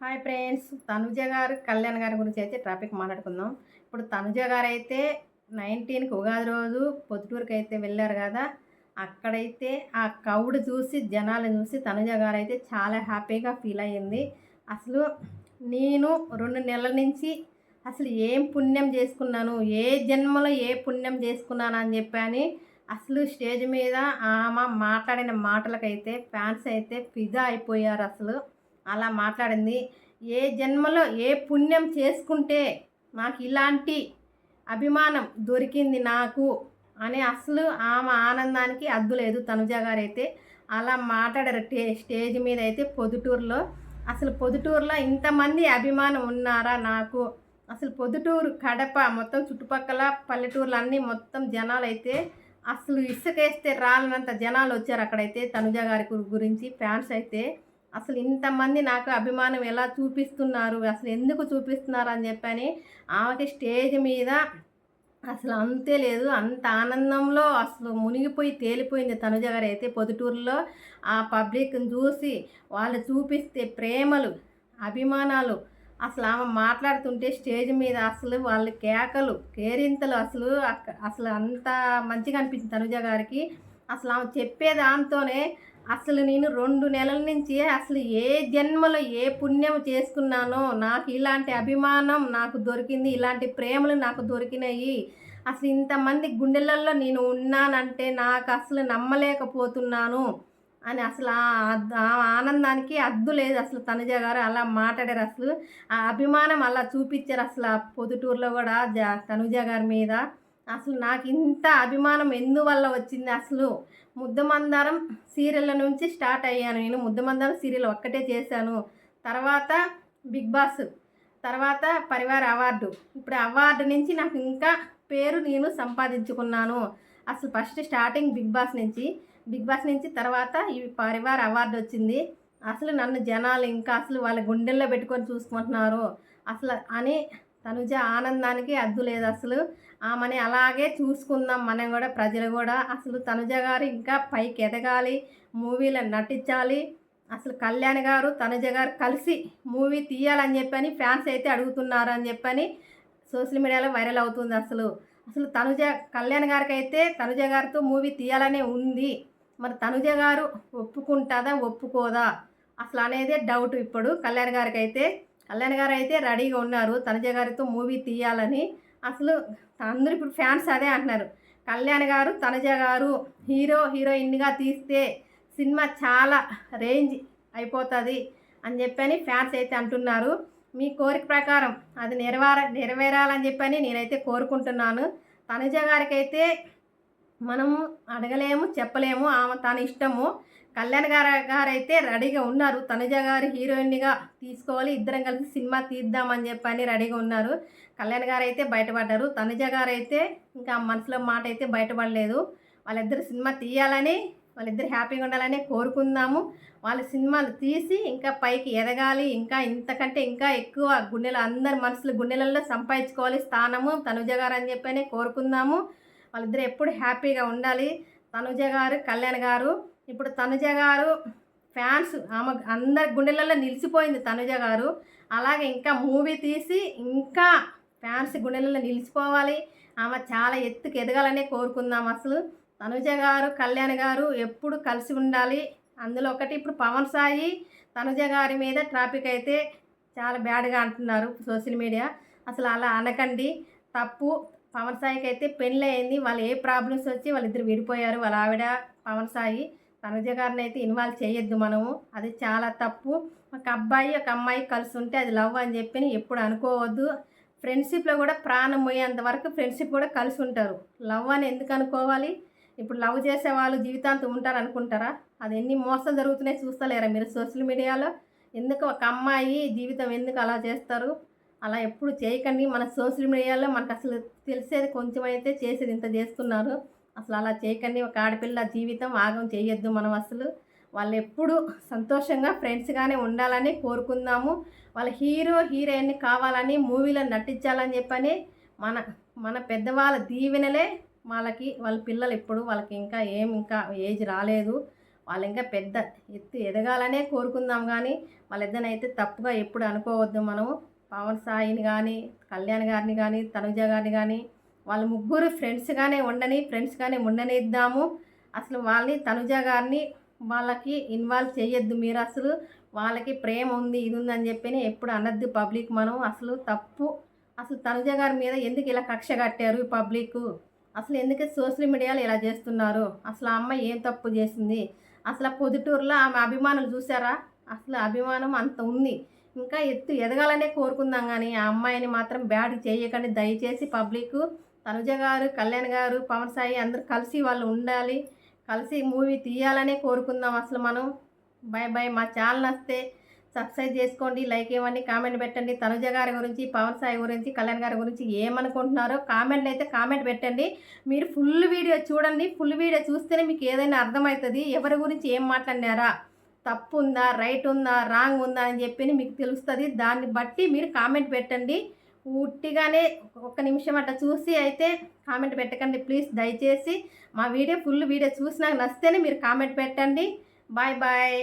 Hi friends. Tanuja గారు, కళ్యాణ్ గారి గురించి అయితే టాపిక్ మాట్లాడుకుందాం. ఇప్పుడు తనుజ గారైతే 19కి ఉగాది రోజు పొద్దుటూరుకైతే వెళ్లారు గదా! అక్కడైతే ఆ క్రౌడ్ చూసి, జనాలను చూసి తనుజ గారైతే చాలా హ్యాపీగా ఫీల్ అయ్యింది. అసలు నేను 2 నెలల నుంచి అసలు ఏం పుణ్యం చేసుకున్నాను, ఏ జన్మలో ఏ పుణ్యం చేసుకున్నాను అని చెప్పని అసలు స్టేజ్ మీద ఆమె మాట్లాడిన మాటలకైతే ఫ్యాన్స్ అయితే ఫిదా అయిపోయారు అసలు. అలా మాట్లాడింది. ఏ జన్మలో ఏ పుణ్యం చేసుకుంటే నాకు ఇలాంటి అభిమానం దొరికింది నాకు అని అసలు ఆమె ఆనందానికి అద్దు లేదు. తనుజ గారైతే అలా మాట్లాడారు స్టేజ్ మీద అయితే పొద్దుటూరులో. అసలు పొద్దుటూరులో ఇంతమంది అభిమానం ఉన్నారా నాకు, అసలు పొద్దుటూరు, కడప మొత్తం చుట్టుపక్కల పల్లెటూర్లు అన్నీ మొత్తం జనాలు అయితే అసలు ఇసుకేస్తే రాలనంత జనాలు వచ్చారు అక్కడైతే. తనుజ గారి గురించి ఫ్యాన్స్ అయితే అసలు ఇంతమంది నాకు అభిమానం ఎలా చూపిస్తున్నారు, అసలు ఎందుకు చూపిస్తున్నారు అని చెప్పని ఆమెకి స్టేజ్ మీద అసలు అంతే లేదు. అంత ఆనందంలో అసలు మునిగిపోయి తేలిపోయింది తనుజ గారు అయితే పొద్దుటూరులో. ఆ పబ్లిక్ని చూసి వాళ్ళు చూపిస్తే ప్రేమలు, అభిమానాలు, అసలు ఆమె మాట్లాడుతుంటే స్టేజ్ మీద అసలు వాళ్ళ కేకలు, కేరింతలు అసలు అంత మంచిగా అనిపించింది తనుజ గారికి. అసలు ఆమె చెప్పే దాంతోనే అసలు నేను 2 నెలల నుంచి అసలు ఏ జన్మలో ఏ పుణ్యం చేసుకున్నానో నాకు ఇలాంటి అభిమానం నాకు దొరికింది, ఇలాంటి ప్రేమలు నాకు దొరికినాయి, అసలు ఇంతమంది గుండెలల్లో నేను ఉన్నానంటే నాకు అసలు నమ్మలేకపోతున్నాను అని అసలు ఆ ఆనందానికి అద్దు లేదు. అసలు తనుజ గారు అలా మాట్లాడారు. అసలు ఆ అభిమానం అలా చూపించారు అసలు ఆ పొద్దుటూరులో కూడా తనుజ గారి మీద. అసలు నాకు ఇంత అభిమానం ఎందువల్ల వచ్చింది, అసలు ముద్దమందారం సీరియళ్ళ నుంచి స్టార్ట్ అయ్యాను నేను. ముద్దమందారం సీరియల్ ఒక్కటే చేశాను. తర్వాత బిగ్ బాస్, తర్వాత పరివార అవార్డు. ఇప్పుడు అవార్డు నుంచి నాకు ఇంకా పేరు నేను సంపాదించుకున్నాను. అసలు ఫస్ట్ స్టార్టింగ్ బిగ్ బాస్ నుంచి తర్వాత ఈ పరివార అవార్డు వచ్చింది. అసలు నన్ను జనాలు ఇంకా అసలు వాళ్ళ గుండెల్లో పెట్టుకొని చూసుకుంటున్నారు అసలు అని తనుజ ఆనందానికి అద్దు లేదు. అసలు ఆమెని అలాగే చూసుకుందాం మనం కూడా, ప్రజలు కూడా. అసలు తనుజ గారు ఇంకా పైకి ఎదగాలి, మూవీలో నటించాలి. అసలు కళ్యాణ్ గారు, తనుజ గారు కలిసి మూవీ తీయాలని చెప్పని ఫ్యాన్స్ అయితే అడుగుతున్నారు అని చెప్పని సోషల్ మీడియాలో వైరల్ అవుతుంది. అసలు అసలు కళ్యాణ్ గారికి అయితే తనుజ గారితో మూవీ తీయాలనే ఉంది. మరి తనుజ గారు ఒప్పుకుంటుందా ఒప్పుకోదా అసలు అనేదే డౌట్ ఇప్పుడు కళ్యాణ్ గారికి అయితే. కళ్యాణ్ గారు అయితే రెడీగా ఉన్నారు తనుజ గారితో మూవీ తీయాలని. అసలు అందరూ ఇప్పుడు ఫ్యాన్స్ అదే అంటున్నారు, కళ్యాణ్ గారు, తనుజ గారు హీరోయిన్గా తీస్తే సినిమా చాలా రేంజ్ అయిపోతుంది అని చెప్పని ఫ్యాన్స్ అయితే అంటున్నారు. మీ కోరిక ప్రకారం అది నెరవేరాలని చెప్పని నేనైతే కోరుకుంటున్నాను. తనుజ గారికి అయితే మనము అడగలేము, చెప్పలేము, ఆమె తన ఇష్టము. కళ్యాణ్ గారైతే రెడీగా ఉన్నారు, తనుజ గారు హీరోయిన్గా తీసుకోవాలి, ఇద్దరం కలిసి సినిమా తీద్దామని చెప్పని రెడీగా ఉన్నారు. కళ్యాణ్ గారు అయితే బయటపడ్డారు, తనుజ గారు అయితే ఇంకా మనసులో మాట అయితే బయటపడలేదు. వాళ్ళిద్దరు సినిమా తీయాలని, వాళ్ళిద్దరు హ్యాపీగా ఉండాలని కోరుకుందాము. వాళ్ళ సినిమాలు తీసి ఇంకా పైకి ఎదగాలి, ఇంకా ఇంతకంటే ఇంకా ఎక్కువ అందరి గుండెలలో సంపాదించుకోవాలి స్థానము తనుజ గారు అని చెప్పని కోరుకుందాము. వాళ్ళిద్దరు ఎప్పుడు హ్యాపీగా ఉండాలి. తనుజ గారు, కళ్యాణ్ గారు. ఇప్పుడు తనుజ గారు ఫ్యాన్స్ ఆమె అందరి గుండెలలో నిలిచిపోయింది తనుజ గారు. అలాగే ఇంకా మూవీ తీసి ఇంకా ఫ్యాన్స్ గుండెలలో నిలిచిపోవాలి, ఆమె చాలా ఎత్తుకు ఎదగాలనే కోరుకుందాం. అసలు తనుజ గారు, కళ్యాణ్ గారు ఎప్పుడు కలిసి ఉండాలి. అందులో ఒకటి ఇప్పుడు పవన్ సాయి తనుజ గారి మీద ట్రాఫిక్ అయితే చాలా బ్యాడ్గా అంటున్నారు సోషల్ మీడియా. అసలు అలా అనకండి, తప్పు. పవన్ సాయికి అయితే పెళ్ళి అయింది, వాళ్ళు ఏ ప్రాబ్లమ్స్ వచ్చి వాళ్ళిద్దరు విడిపోయారు. వాళ్ళ ఆవిడ, పవన్ సాయి. తనుజ గారిని అయితే ఇన్వాల్వ్ చేయొద్దు మనము, అది చాలా తప్పు. ఒక అబ్బాయి ఒక అమ్మాయి కలిసి ఉంటే అది లవ్ అని చెప్పి ఎప్పుడు అనుకోవద్దు. ఫ్రెండ్షిప్లో కూడా ప్రాణం పోయేంత వరకు ఫ్రెండ్షిప్ కూడా కలిసి ఉంటారు, లవ్ అని ఎందుకు అనుకోవాలి? ఇప్పుడు లవ్ చేసే వాళ్ళు జీవితాంతం ఉంటారు అనుకుంటారా? అది ఎన్ని మోసాలు జరుగుతున్నాయి చూస్తలేరా మీరు సోషల్ మీడియాలో? ఎందుకు ఒక అమ్మాయి జీవితం ఎందుకు అలా చేస్తారు? అలా ఎప్పుడు చేయకండి. మన సోషల్ మీడియాలో మనకు అసలు తెలిసేది కొంచెం అయితే చేసేది ఇంత చేస్తున్నారు. అసలు అలా చేయకండి. ఒక ఆడపిల్ల జీవితం ఆగం చేయొద్దు మనం అసలు. వాళ్ళు ఎప్పుడు సంతోషంగా ఫ్రెండ్స్గానే ఉండాలని కోరుకుందాము. వాళ్ళ హీరోయిన్ కావాలని మూవీలో నటించాలని చెప్పని మన పెద్దవాళ్ళ దీవెనలే వాళ్ళ పిల్లలు. ఇప్పుడు వాళ్ళకి ఇంకా ఏజ్ రాలేదు, వాళ్ళు ఇంకా పెద్ద ఎత్తు ఎదగాలనే కోరుకుందాం కానీ వాళ్ళిద్దరినైతే తప్పుగా ఎప్పుడు అనుకోవద్దు మనము. పవన్ సాయిని కానీ, కళ్యాణ్ గారిని కానీ, తనుజ గారిని కానీ వాళ్ళు ముగ్గురు ఫ్రెండ్స్గానే ఉండనిద్దాము. అసలు వాళ్ళని తనుజ గారిని వాళ్ళకి ఇన్వాల్వ్ చేయొద్దు మీరు. అసలు వాళ్ళకి ప్రేమ ఉంది ఇది ఉందని చెప్పి ఎప్పుడు అనద్దు పబ్లిక్. మనం అసలు తప్పు. అసలు తనుజ గారి మీద ఎందుకు ఇలా కక్ష కట్టారు పబ్లిక్? అసలు ఎందుకు సోషల్ మీడియాలో ఇలా చేస్తున్నారు? అసలు ఆ అమ్మాయి ఏం తప్పు చేసింది? అసలు పొద్దుటూరులో ఆమె అభిమానులు చూసారా? అసలు అభిమానం అంత ఉంది. ఇంకా ఎత్తు ఎదగాలనే కోరుకుందాం కానీ ఆ అమ్మాయిని మాత్రం బ్యాడ్ చేయకండి దయచేసి పబ్లిక్. తనుజ గారు, కళ్యాణ్ గారు, పవన్ సాయి అందరూ కలిసి వాళ్ళు ఉండాలి, కలిసి మూవీ తీయాలనే కోరుకుందాం అసలు మనం. Bye bye. మా ఛానల్ నచ్చితే సబ్స్క్రైబ్ చేసుకోండి, లైక్ ఇవ్వండి, కామెంట్ పెట్టండి. తనుజ గారి గురించి, పవన్ సాయి గురించి, కళ్యాణ్ గారి గురించి ఏమనుకుంటున్నారో కామెంట్లు అయితే కామెంట్ పెట్టండి. మీరు ఫుల్ వీడియో చూడండి. ఫుల్ వీడియో చూస్తేనే మీకు ఏదైనా అర్థమవుతుంది. ఎవరి గురించి ఏం మాట్లాడినారా, తప్పు ఉందా, రైట్ ఉందా, రాంగ్ ఉందా అని చెప్పి మీకు తెలుస్తుంది. దాన్ని బట్టి మీరు కామెంట్ పెట్టండి. ఉట్టిగానే ఒక్క నిమిషం అట్లా చూసి అయితే కామెంట్ పెట్టకండి ప్లీజ్ దయచేసి. మా వీడియో ఫుల్ వీడియో చూసినాక నచ్చితేనే మీరు కామెంట్ పెట్టండి. Bye bye.